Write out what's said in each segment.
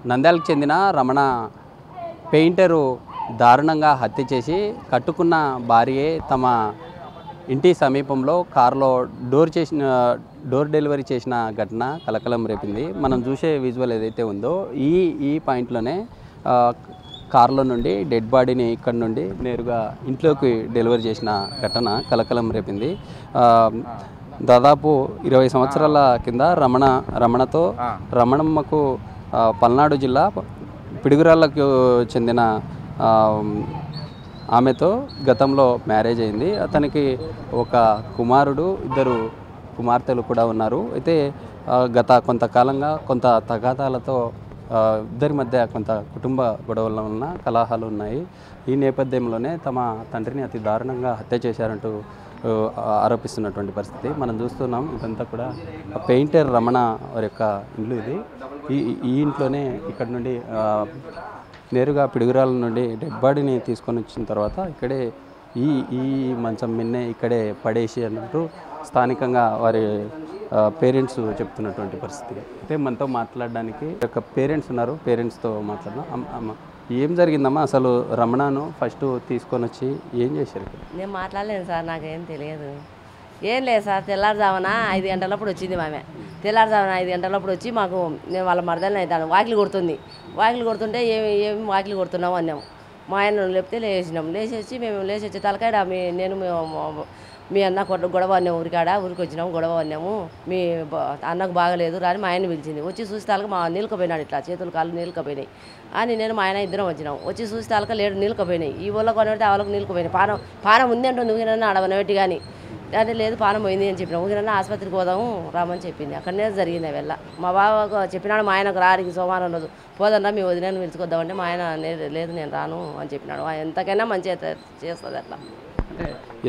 నంద్యాలకు చెందిన రమణ పెయింటరు దారుణంగా హత్య చేసి కట్టుకున్న భార్యే తమ ఇంటి సమీపంలో కారులో డోర్ డెలివరీ చేసిన ఘటన కలకలం రేపింది. మనం చూసే విజువల్ ఏదైతే ఉందో ఈ పాయింట్లోనే కారులో నుండి డెడ్ బాడీని ఇక్కడ నుండి నేరుగా ఇంట్లోకి డెలివరీ చేసిన ఘటన కలకలం రేపింది. దాదాపు 20 సంవత్సరాల కింద రమణతో రమణమ్మకు పల్నాడు జిల్లా పిడుగురాళ్లకు చెందిన ఆమెతో గతంలో మ్యారేజ్ అయింది. అతనికి ఒక కుమారుడు, 2 కుమార్తెలు కూడా ఉన్నారు. అయితే గత కొంతకాలంగా కొంత తగాదాలతో ఇద్దరి మధ్య కొంత కుటుంబ గొడవల వలన కలహాలు ఉన్నాయి. ఈ నేపథ్యంలోనే తమ తండ్రిని అతి దారుణంగా హత్య చేశారంటూ ఆరోపిస్తున్నటువంటి పరిస్థితి మనం చూస్తున్నాం. ఇదంతా కూడా పెయింటర్ రమణ వారి యొక్క ఇల్లు ఇది. ఈ ఇంట్లోనే ఇక్కడ నుండి నేరుగా పిడుగురాల నుండి డెడ్ బాడీని తీసుకొని వచ్చిన తర్వాత ఇక్కడే ఈ మంచం మిన్నే ఇక్కడే పడేసి అన్నట్టు స్థానికంగా వారి పేరెంట్స్ చెప్తున్నటువంటి పరిస్థితి. అయితే మనతో మాట్లాడడానికి ఒక పేరెంట్స్ ఉన్నారు. పేరెంట్స్తో మాట్లాడదాం. ఏం జరిగిందమ్మా? అసలు రమణను ఫస్ట్ తీసుకొని వచ్చి ఏం చేశారు? నేను మాట్లాడలేను సార్, నాకేం తెలియదు. ఏం లేదు సార్, తెల్లారుజామున 5 గంటలప్పుడు వచ్చింది ఆమె. తెల్లారుజామున 5 గంటలప్పుడు వచ్చి మాకు, నేను వాళ్ళ మరదల్ని అవుతాను, వాకిలి కొడుతుంది. వాకిలి కొడుతుంటే ఏమి వాకిలి కొడుతున్నాము అన్నాము. మా ఆయన లేపితే లేచినాం. లేచి వచ్చి తలకాడ నేను మీ అన్న గొడవ అన్నాము. ఊరికి వచ్చినాము, గొడవ అన్నాము, మీ అన్నకు బాగలేదు రాని మా ఆయన పిలిచింది. వచ్చి చూసి తలక మా నీళ్ళకపోయినాడు, ఇట్లా చేతులు కాళ్ళు నీళ్ళకపోయినాయి అని నేను మా ఆయన ఇద్దరం వచ్చినాం. వచ్చి చూసి తలక లేడు, నీళ్ళకపోయినాయి. ఈ ఊళ్ళో కొనబెడితే ఆ వాళ్ళకి నీళ్ళకపోయినాయి. పానం ఉంది అంటుంది. ఊగినన్నా అడవనబెట్టి కానీ అదే లేదు, పానం పోయింది అని చెప్పినాం. ఊగినన్నా ఆసుపత్రికి పోదాము రామని చెప్పింది. అక్కడనే జరిగింది వెళ్ళ. మా బావ చెప్పినాడు, మా ఆయనకు రాడికి సోమవారం రోజు పోదన్నా మీ వదిలేని పిలుచుకొద్దామంటే మా ఆయన లేదు నేను రాను అని చెప్పినాడు. ఎంతకైనా మంచిగా చేస్తుంది అట్లా.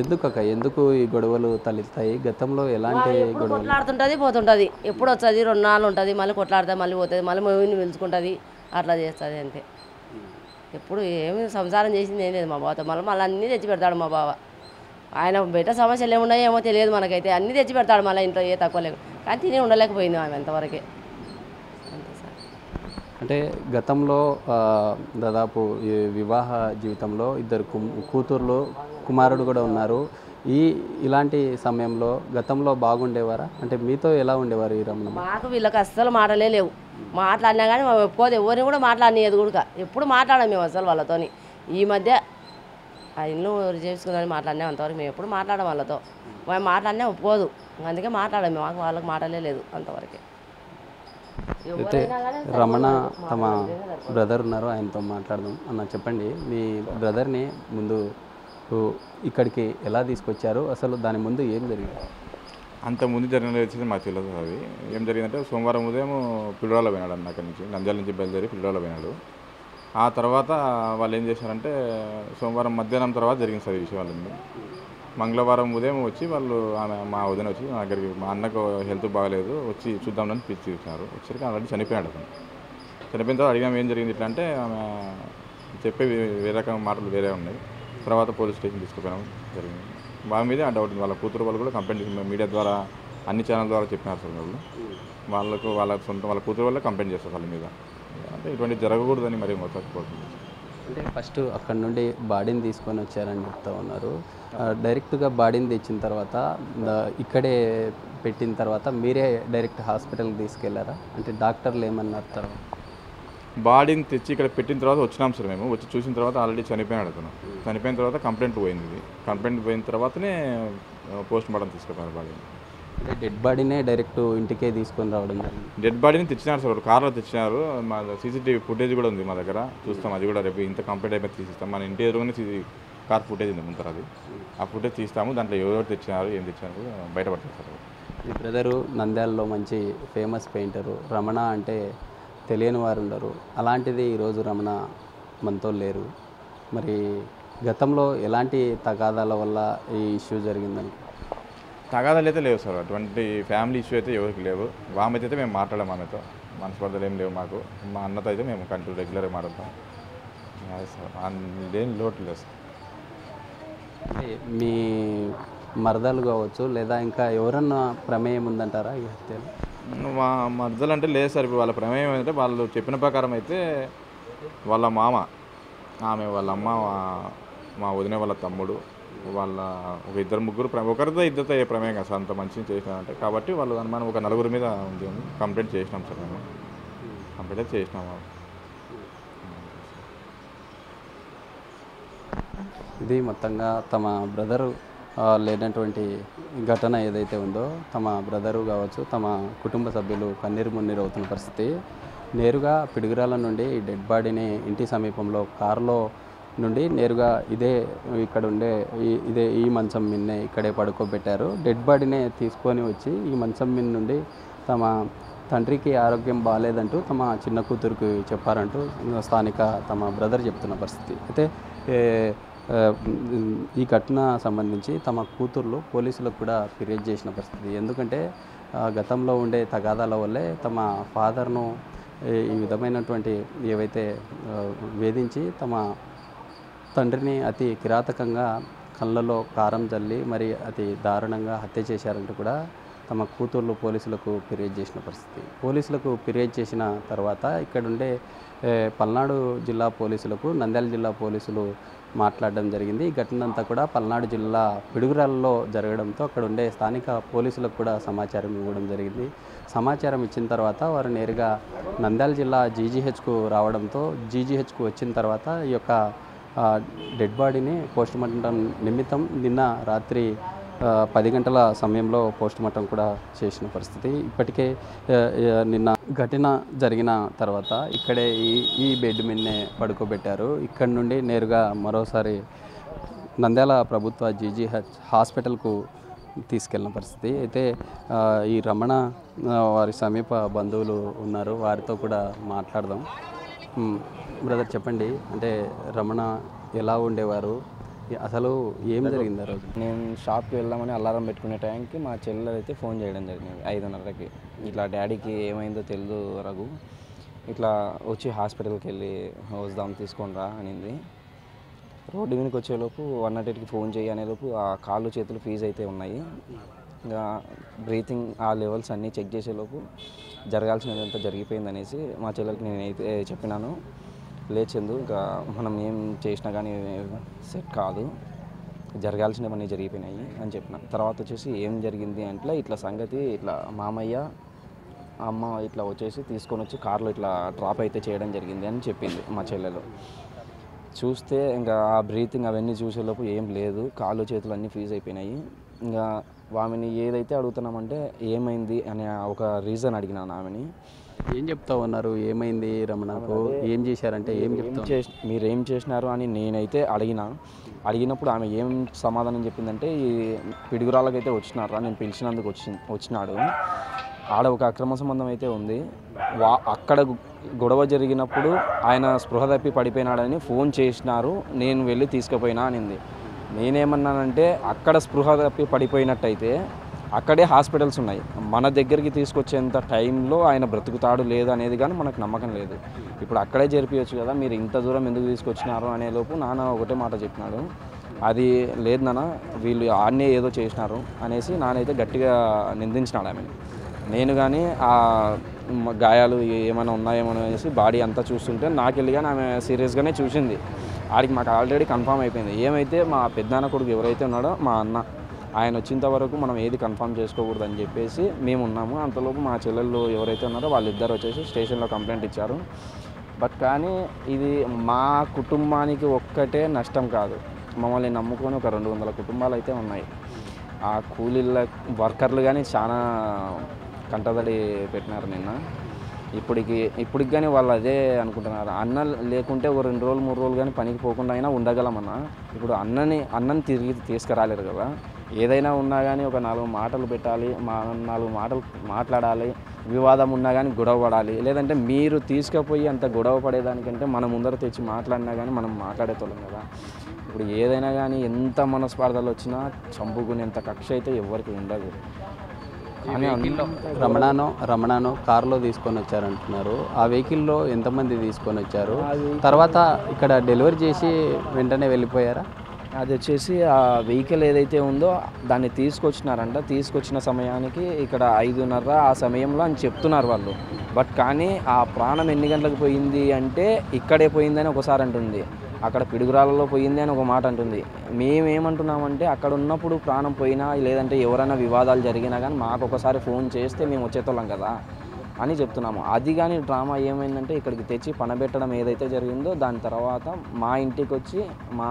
ఎందుకు ఈ గొడవలు తలెత్తాయి? గతంలో ఎలాంటి గొడవలు? కొట్లాడుతుంటుంది, పోతుంటుంది. ఎప్పుడు వస్తుంది, 2 నాళ్ళు ఉంటుంది, మళ్ళీ కొట్లాడుతుంది, మళ్ళీ పోతుంది, మళ్ళీ మొయ్యిని పిలుచుకుంటుంది, అట్లా చేస్తుంది అంతే. ఎప్పుడు ఏమి సంసారం చేసింది ఏం లేదు మా బావతో. మళ్ళీ అన్నీ తెచ్చి పెడతాడు మా బావ. ఆయన బయట సమస్యలు ఏమున్నాయో ఏమో తెలియదు మనకైతే. అన్నీ తెచ్చి పెడతాడు మళ్ళీ ఇంట్లో, ఏ తక్కువ లేవు. కానీ తిని ఉండలేకపోయింది ఆమె ఎంతవరకే. అంతే సార్. అంటే గతంలో దాదాపు ఈ వివాహ జీవితంలో 2 కూతుర్లు, కుమారుడు కూడా ఉన్నారు. ఇలాంటి సమయంలో గతంలో బాగుండేవారా? అంటే మీతో ఎలా ఉండేవారు ఈ రమణ? మాకు వీళ్ళకి అస్సలు మాటలే లేవు. మాట్లాడినా కానీ మేము ఒప్పుకోదు, ఎవరిని కూడా మాట్లాడినది కూడా. ఎప్పుడు మాట్లాడాం మేము అసలు వాళ్ళతోని. ఈ మధ్య ఆ ఇల్లు చేసుకుందని మాట్లాడినా, అంతవరకు మేము ఎప్పుడు మాట్లాడాం వాళ్ళతో. మేము మాట్లాడినా ఒప్పుకోదు, అందుకే మాట్లాడాం మేము. మాకు వాళ్ళకి మాటలే లేదు అంతవరకే. అయితే రమణ తమ బ్రదర్ ఉన్నారు, ఆయనతో మాట్లాడదాం. అన్న చెప్పండి, మీ బ్రదర్ని ముందు ఇక్కడికి ఎలా తీసుకొచ్చారు? అసలు దాని ముందు ఏం జరిగింది? అంత ముందు జరిగిన మాకు తెలియదు. అది ఏం జరిగిందంటే సోమవారం ఉదయం పిల్లవాళ్ళ పోయినాడు అన్న. అక్కడి నుంచి నంద్యాల నుంచి బయలుదేరి పిల్లవాళ్ళ పోయినాడు. ఆ తర్వాత వాళ్ళు ఏం చేశారంటే సోమవారం మధ్యాహ్నం తర్వాత జరిగింది సార్ ఈ విషయం. వాళ్ళని మంగళవారం ఉదయం వచ్చి వాళ్ళు మా వదిన వచ్చి మా దగ్గరికి, మా అన్నకు హెల్త్ బాగలేదు వచ్చి చూద్దామని పిలిచినారు. వచ్చరికి ఆల్రెడీ చనిపోయాడు అతను. చనిపోయిన తర్వాత అడిగాము ఏం జరిగింది ఇట్లా అంటే, ఆమె చెప్పే వేరే రకం మాటలు వేరే ఉన్నాయి. తర్వాత పోలీస్ స్టేషన్ తీసుకుపోవడం జరిగింది. వాళ్ళ మీదే ఆ డౌట్ ఉంది. వాళ్ళ కూతురు వాళ్ళు కూడా కంప్లైంట్ చేసి మీడియా ద్వారా అన్ని ఛానల్ ద్వారా చెప్పినారు సార్. వాళ్ళు వాళ్ళ కూతురు వాళ్ళే కంప్లైంట్ చేస్తారు వాళ్ళ మీద. అంటే ఇటువంటి జరగకూడదని మరి మొత్తం. అంటే ఫస్ట్ అక్కడ నుండి బాడీని తీసుకొని వచ్చారని చెప్తా ఉన్నారు. డైరెక్ట్గా బాడీని తెచ్చిన తర్వాత ఇక్కడే పెట్టిన తర్వాత మీరే డైరెక్ట్ హాస్పిటల్కి తీసుకెళ్లారా? అంటే డాక్టర్లు ఏమన్నారు? తర్వాత బాడీని తెచ్చి ఇక్కడ పెట్టిన తర్వాత వచ్చినాం సార్. మేము వచ్చి చూసిన తర్వాత ఆల్రెడీ చనిపోయాడు అతను. చనిపోయిన తర్వాత కంప్లైంట్ పోయింది. కంప్లైంట్ పోయిన తర్వాతనే పోస్ట్ మార్టం తీసుకెళ్తారు బాడీని. అంటే డెడ్ బాడీనే డైరెక్ట్ ఇంటికే తీసుకొని రావడం జరిగింది. డెడ్ బాడీని తెచ్చినారు సార్, కార్లో తెచ్చినారు. మా సీసీటీవీ ఫుటేజ్ కూడా ఉంది మా దగ్గర, చూస్తాం. అది కూడా రేపు ఇంత కంప్లీట్ అయిపోయి తీసిస్తాం. మన ఇంటి ఎదురుగానే కార్ ఫుటేజ్ ఉంది ముందర, అది ఆ ఫుటేజ్ తీస్తాము. దాంట్లో ఎవరెవరు తెచ్చినారు ఏం తెచ్చినారు బయటపడతారు సార్. మీ బ్రదరు నంద్యాలలో మంచి ఫేమస్ పెయింటరు. రమణ అంటే తెలియని వారు ఉండరు. అలాంటిది ఈరోజు రమణ మనతో లేరు. మరి గతంలో ఎలాంటి తగాదాల వల్ల ఈ ఇష్యూ జరిగిందని? తగాదాలు అయితే లేవు సార్, అటువంటి ఫ్యామిలీ ఇష్యూ అయితే ఎవరికి లేవు. ఆమెతో అయితే మేము మాట్లాడాము, ఆమెతో మనస్పర్ధలు ఏం లేవు మాకు. మా అన్నతో అయితే మేము కంటిన్యూ రెగ్యులర్గా మాట్లాడతాం. అది సార్, అదేం లోటు లేదు సార్. మీ మరదలు కావచ్చు లేదా ఇంకా ఎవరన్నా ప్రమేయం ఉందంటారా ఈ హత్యలో? మా మర్దలు అంటే లేదు సార్. ఇప్పుడు వాళ్ళ ప్రమేయం ఏంటంటే వాళ్ళు చెప్పిన ప్రకారం అయితే వాళ్ళ మామ, ఆమె వాళ్ళ అమ్మ, మా వదిన వాళ్ళ తమ్ముడు, వాళ్ళ ఒక ఇద్దరు ముగ్గురు ఒకరితో ఇద్దరితో ఏ ప్రమేయం కాదు సార్. అంత మంచిగా చేసినారంటే కాబట్టి వాళ్ళు అనుమానం ఒక నలుగురి మీద ఉంది. కంప్లైంట్ చేసినాం సార్. మేము కంప్లైంట్ చేసినాము. ఇది మొత్తంగా తమ బ్రదరు లేనటువంటి ఘటన ఏదైతే ఉందో, తమ బ్రదరు కావచ్చు, తమ కుటుంబ సభ్యులు కన్నీరు మున్నీరు అవుతున్న పరిస్థితి. నేరుగా పిడుగురాల నుండి ఈ డెడ్ బాడీని ఇంటి సమీపంలో కారులో నుండి నేరుగా ఇక్కడ ఉండే ఈ మంచం మీదనే ఇక్కడే పడుకోబెట్టారు. డెడ్ బాడీనే తీసుకొని వచ్చి ఈ మంచం మీద నుండి తమ తండ్రికి ఆరోగ్యం బాగాలేదంటూ తమ చిన్న కూతురికి చెప్పారంటూ స్థానిక తమ బ్రదర్ చెప్తున్న పరిస్థితి. అయితే ఈ ఘటన సంబంధించి తమ కూతుర్లు పోలీసులకు కూడా ఫిర్యాదు చేసిన పరిస్థితి. ఎందుకంటే గతంలో ఉండే తగాదాల వల్లే తమ ఫాదర్ను ఈ విధమైనటువంటి ఏవైతే వేధించి తమ తండ్రిని అతి కిరాతకంగా కళ్ళలో కారం జల్లి మరి అతి దారుణంగా హత్య చేశారంటూ కూడా తమ కూతుర్లు పోలీసులకు ఫిర్యాదు చేసిన పరిస్థితి. పోలీసులకు ఫిర్యాదు చేసిన తర్వాత ఇక్కడుండే పల్నాడు జిల్లా పోలీసులకు నంద్యాల జిల్లా పోలీసులు మాట్లాడడం జరిగింది. ఈ ఘటన అంతా కూడా పల్నాడు జిల్లా పిడుగురాలలో జరగడంతో అక్కడ ఉండే స్థానిక పోలీసులకు కూడా సమాచారం ఇవ్వడం జరిగింది. సమాచారం ఇచ్చిన తర్వాత వారు నేరుగా నంద్యాల జిల్లా జీజీహెచ్కు రావడంతో జీజీహెచ్కు వచ్చిన తర్వాత ఈ యొక్క డెడ్ బాడీని పోస్టుమార్టం నిమిత్తం నిన్న రాత్రి 10 గంటల సమయంలో పోస్టుమార్టం కూడా చేసిన పరిస్థితి. ఇప్పటికే నిన్న ఘటన జరిగిన తర్వాత ఇక్కడే ఈ బెడ్ మీదనే పడుకోబెట్టారు. ఇక్కడ నుండి నేరుగా మరోసారి నంద్యాల ప్రభుత్వ జీజీహెచ్ హాస్పిటల్కు తీసుకెళ్ళిన పరిస్థితి. అయితే ఈ రమణ వారి సమీప బంధువులు ఉన్నారు, వారితో కూడా మాట్లాడదాం. బ్రదర్ చెప్పండి, అంటే రమణ ఎలా ఉండేవారు, అసలు ఏం జరిగింది ఆ రోజు? నేను షాప్కి వెళ్దామని అలారం పెట్టుకునే టైంకి మా చెల్లెలు అయితే ఫోన్ చేయడం జరిగింది 5:30కి. ఇట్లా డాడీకి ఏమైందో తెలియదు రఘు, ఇట్లా వచ్చి హాస్పిటల్కి వెళ్ళి వద్దాం తీసుకొని రా అనింది. రోడ్డు మీదకి వచ్చేలోపు 108కి ఫోన్ చేయి అనేలోపు ఆ కాళ్ళు చేతులు ఫీజ్ అయితే ఉన్నాయి. ఇంకా బ్రీతింగ్ ఆ లెవెల్స్ అన్నీ చెక్ చేసేలోపు జరగాల్సినదంతా జరిగిపోయింది అనేసి మా చెల్లెలకి నేనైతే చెప్పినాను. లేచిందు, ఇంకా మనం ఏం చేసినా కానీ సెట్ కాదు, జరగాల్సినవన్నీ జరిగిపోయినాయి అని చెప్పిన. తర్వాత వచ్చేసి ఏం జరిగింది అంటే ఇట్లా సంగతి, ఇట్లా మామయ్య అమ్మ ఇట్లా వచ్చేసి తీసుకొని వచ్చి కార్లో ఇట్లా డ్రాప్ అయితే చేయడం జరిగింది అని చెప్పింది మా చెల్లెలు. చూస్తే ఇంకా ఆ బ్రీతింగ్ అవన్నీ చూసేలోపు ఏం లేదు, కాళ్ళు చేతులు అన్నీ ఫ్రీజ్ అయిపోయినాయి. ఇంకా ఆమెని ఏదైతే అడుగుతున్నామంటే ఏమైంది అనే ఒక రీజన్ అడిగినాను ఆమెని. ఏం చెప్తా ఉన్నారు, ఏమైంది రమణకు, ఏం చేశారంటే ఏం మీరు ఏం చేసినారు అని నేనైతే అడిగినప్పుడు ఆమె ఏం సమాధానం చెప్పిందంటే ఈ పిడుగురాళ్ళకైతే వచ్చినారా, నేను పిలిచినందుకు వచ్చినాడు, ఆడ ఒక అక్రమ సంబంధం అయితే ఉంది, అక్కడ గొడవ జరిగినప్పుడు ఆయన స్పృహ తప్పి పడిపోయినాడని ఫోన్ చేసినారు, నేను వెళ్ళి తీసుకుపోయినా అనింది. నేనేమన్నానంటే అక్కడ స్పృహ తప్పి పడిపోయినట్టయితే అక్కడే హాస్పిటల్స్ ఉన్నాయి, మన దగ్గరికి తీసుకొచ్చేంత టైంలో ఆయన బ్రతుకుతాడు లేదు అనేది కానీ మనకు నమ్మకం లేదు. ఇప్పుడు అక్కడే జరిపించచ్చు కదా, మీరు ఇంత దూరం ఎందుకు తీసుకొచ్చినారు అనేలోపు నాన్న ఒకటే మాట చెప్పినాడు, అది లేదు నాన్న వీళ్ళు ఆడనే ఏదో చేసినారు అనేసి నానైతే గట్టిగా నిందించినాడు ఆమెను. నేను కానీ ఆ గాయాలు ఏమైనా ఉన్నాయేమో అనేసి బాడీ అంతా చూస్తుంటే నాకెళ్ళి కానీ ఆమె సీరియస్గానే చూసింది. ఆడికి మాకు ఆల్రెడీ కన్ఫామ్ అయిపోయింది. ఏమైతే మా పెద్దనాన్న కొడుకు ఎవరైతే ఉన్నాడో మా అన్న, ఆయన వచ్చేంత వరకు మనం ఏది కన్ఫర్మ్ చేసుకోకూడదు అని చెప్పేసి మేము ఉన్నాము. అంతలోపు మా చెల్లెళ్ళు ఎవరైతే ఉన్నారో వాళ్ళిద్దరు వచ్చేసి స్టేషన్లో కంప్లైంట్ ఇచ్చారు. బట్ కానీ ఇది మా కుటుంబానికి ఒక్కటే నష్టం కాదు, మమ్మల్ని నమ్ముకొని ఒక 200 కుటుంబాలు అయితే ఉన్నాయి. ఆ కూలీల వర్కర్లు కానీ చాలా కంటతడి పెట్టినారు నిన్న. ఇప్పటికి కానీ వాళ్ళు అదే అనుకుంటున్నారు, అన్న లేకుంటే ఒక 2 రోజులు 3 రోజులు కానీ పనికి పోకుండా అయినా ఉండగలమన్నా. ఇప్పుడు అన్నని తిరిగి తీసుకురాలేరు కదా, ఏదైనా ఉన్నా కానీ ఒక 4 మాటలు పెట్టాలి, 4 మాటలు మాట్లాడాలి, వివాదం ఉన్నా కానీ గొడవ పడాలి. లేదంటే మీరు తీసుకుపోయి అంత గొడవ పడేదానికంటే మనం ముందర తెచ్చి మాట్లాడినా కానీ మనం మాట్లాడేతోళ్ళం కదా. ఇప్పుడు ఏదైనా కానీ ఎంత మనస్పార్థాలు వచ్చినా చంపుకునేంత కక్ష అయితే ఎవరికి ఉండదు. రమణాను కారులో తీసుకొని వచ్చారంటున్నారు. ఆ వెహికల్లో ఎంతమంది తీసుకొని వచ్చారు? తర్వాత ఇక్కడ డెలివరీ చేసి వెంటనే వెళ్ళిపోయారా? అది వచ్చేసి ఆ వెహికల్ ఏదైతే ఉందో దాన్ని తీసుకొచ్చిన సమయానికి ఇక్కడ 5:30 ఆ సమయంలో అని చెప్తున్నారు వాళ్ళు. బట్ కానీ ఆ ప్రాణం ఎన్ని గంటలకు పోయింది అంటే ఇక్కడే పోయిందని ఒకసారి అంటుంది, అక్కడ పిడుగురాళ్ళలో పోయింది అని ఒక మాట అంటుంది. మేమేమంటున్నామంటే అక్కడ ఉన్నప్పుడు ప్రాణం పోయినా లేదంటే ఎవరైనా వివాదాలు జరిగినా కానీ మాకు ఒకసారి ఫోన్ చేస్తే మేము వచ్చేతోళ్ళం కదా అని చెప్తున్నాము. అది కానీ డ్రామా ఏమైందంటే ఇక్కడికి తెచ్చి పనబెట్టడం ఏదైతే జరిగిందో దాని తర్వాత మా ఇంటికి వచ్చి మా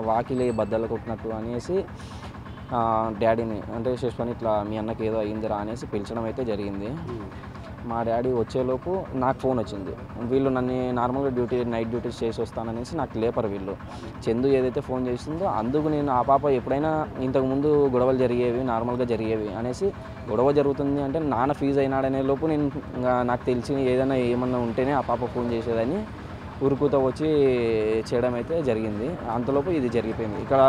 వాకిలి బద్దలు కొట్టినట్టు అనేసి డాడీని అంటే శేష్ ఇట్లా మీ అన్నకి ఏదో అయిందిరా అనేసి పిలిచడం అయితే జరిగింది. మా డాడీ వచ్చేలోపు నాకు ఫోన్ వచ్చింది. వీళ్ళు నన్ను నార్మల్గా నైట్ డ్యూటీస్ చేసి వస్తాననేసి నాకు లేపరు వీళ్ళు. చందు ఏదైతే ఫోన్ చేసిందో అందుకు నేను ఆ పాప ఎప్పుడైనా ఇంతకుముందు గొడవలు జరిగేవి నార్మల్గా జరిగేవి అనేసి గొడవ జరుగుతుంది అంటే నాన్న ఫీజు అయినాడనే లోపు నేను నాకు తెలిసి ఏమన్నా ఉంటేనే ఆ పాప ఫోన్ చేసేదని ఉరుకుతో వచ్చి చేయడం అయితే జరిగింది. అంతలోపు ఇది జరిగిపోయింది. ఇక్కడ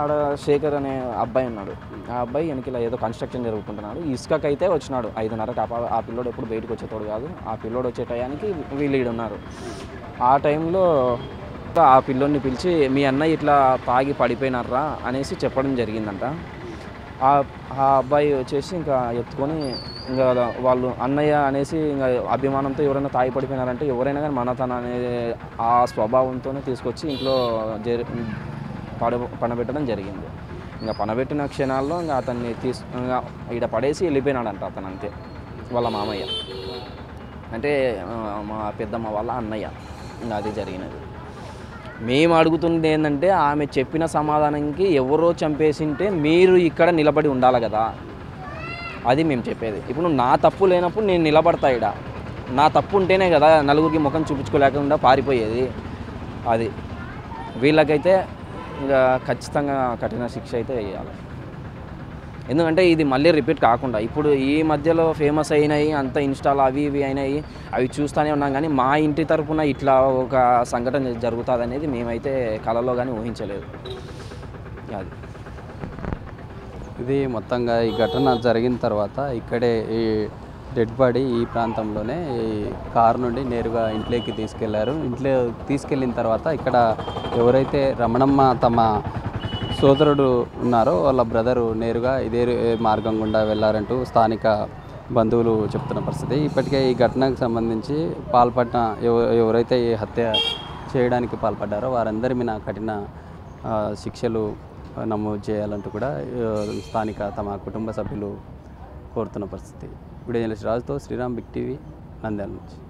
ఆడ శేఖర్ అనే అబ్బాయి ఉన్నాడు. ఆ అబ్బాయి వెనక ఏదో కన్స్ట్రక్షన్ జరుగుతుంటున్నాడు. ఇసుకకైతే వచ్చినాడు 5:30కి. ఆ పిల్లోడు ఎప్పుడు బయటకు వచ్చేటోడు కాదు. ఆ పిల్లోడు వచ్చే టయానికి వీళ్ళు ఈడు ఉన్నారు. ఆ టైంలో ఆ పిల్లోడిని పిలిచి మీ అన్నయ్య ఇట్లా తాగి పడిపోయినారా అనేసి చెప్పడం జరిగిందంట. ఆ అబ్బాయి వచ్చేసి ఇంకా ఎత్తుకొని ఇంకా వాళ్ళు అన్నయ్య అనేసి ఇంకా అభిమానంతో ఎవరైనా తాగి పడిపోయినారంటే ఎవరైనా కానీ మనతన అనే ఆ స్వభావంతోనే తీసుకొచ్చి ఇంట్లో పనబెట్టడం జరిగింది. ఇంకా పనబెట్టిన క్షణాల్లో ఇంకా అతన్ని ఇంకా ఈడ పడేసి వెళ్ళిపోయినాడంట అతను. అంతే వాళ్ళ మామయ్య అంటే మా పెద్దమ్మ వాళ్ళ అన్నయ్య. ఇంకా అది జరిగినది. మేము అడుగుతుంది ఏంటంటే ఆమె చెప్పిన సమాధానానికి ఎవరో చంపేసింటే మీరు ఇక్కడ నిలబడి ఉండాలి కదా, అది మేము చెప్పేది. ఇప్పుడు నా తప్పు లేనప్పుడు నేను నిలబడతా. ఈడ నా తప్పు ఉంటేనే కదా నలుగురికి ముఖం చూపించుకోలేకుండా పారిపోయేది. అది వీళ్ళకైతే ఇంకా ఖచ్చితంగా కఠిన శిక్ష అయితే వేయాలి. ఎందుకంటే ఇది మళ్ళీ రిపీట్ కాకుండా ఇప్పుడు ఈ మధ్యలో ఫేమస్ అయినాయి అంత ఇన్స్టాలో అవి ఇవి అయినాయి, అవి చూస్తూనే ఉన్నాం. కానీ మా ఇంటి తరపున ఇట్లా ఒక సంఘటన జరుగుతుంది అనేది మేమైతే కలలో కానీ ఊహించలేదు. అది ఇది మొత్తంగా ఈ ఘటన జరిగిన తర్వాత ఇక్కడే ఈ డెడ్ బాడీ ఈ ప్రాంతంలోనే ఈ కారు నుండి నేరుగా ఇంట్లోకి తీసుకెళ్లారు. ఇంట్లో తీసుకెళ్ళిన తర్వాత ఇక్కడ ఎవరైతే రమణమ్మ తమ సోదరుడు ఉన్నారో వాళ్ళ బ్రదరు నేరుగా ఇదే మార్గం గుండా వెళ్ళారంటూ స్థానిక బంధువులు చెప్తున్న పరిస్థితి. ఇప్పటికే ఈ ఘటనకు సంబంధించి పాల్పడిన ఎవరైతే ఈ హత్య చేయడానికి పాల్పడ్డారో వారందరి మీద కఠిన శిక్షలు నమోదు చేయాలంటూ కూడా స్థానిక తమ కుటుంబ సభ్యులు కోరుతున్న పరిస్థితి. వీడియో జర్నలిస్ట్ రాజుతో శ్రీరామ్, బిగ్ టీవీ, నంద్యాల నుంచి.